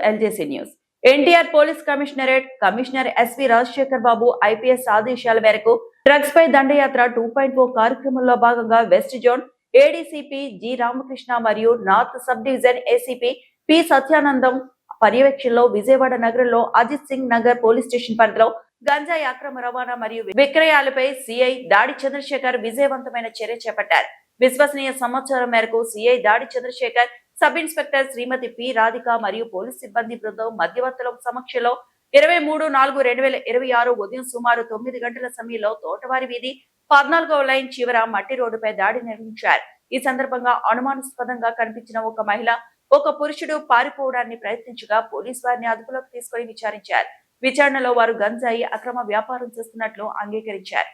ఎల్జేసీ news. NTR police commissionerate commissioner SV Rajasekhar Babu IPS ఆదేశాల మేరకు drugs పై దండయాత్ర 2.0 కార్యక్రమంలో భాగంగా west zone ADCP G Ramakrishna మరియు north sub division ACP P Satyanandam పర్యవేక్షణలో విజయవాడ నగరంలో అజిత్ సింగ్ నగర్ పోలీస్ స్టేషన్ పరిధిలో గంజాయి అక్రమ రవాణా మరియు విక్రయాలపై సిఐ దాడి చంద్రశేఖర్ విజయవంతమైన చర్య చేపట్టారు. విశ్వసనీయ సమాచారం మేరకు సిఐ దాడి చంద్రశేఖర్, సబ్ ఇన్స్పెక్టర్ శ్రీమతి పి రాధిక మరియు పోలీస్ సిబ్బంది బృందం మధ్యవర్తుల సమక్షంలో 23/4/2026 ఉదయం సుమారు 9 గంటల సమయంలో తోటవారి వీధి 14వ లైన్ చివర మట్టి రోడ్డుపై దాడి నిర్వహించారు. ఈ సందర్భంగా అనుమానాస్పదంగా కనిపించిన ఒక మహిళ, ఒక పురుషుడు పారిపోవడాన్ని ప్రయత్నించగా పోలీసు వారిని అదుపులోకి తీసుకుని విచారించారు. విచారణలో వారు గంజాయి అక్రమ వ్యాపారం చేస్తున్నట్లు అంగీకరించారు.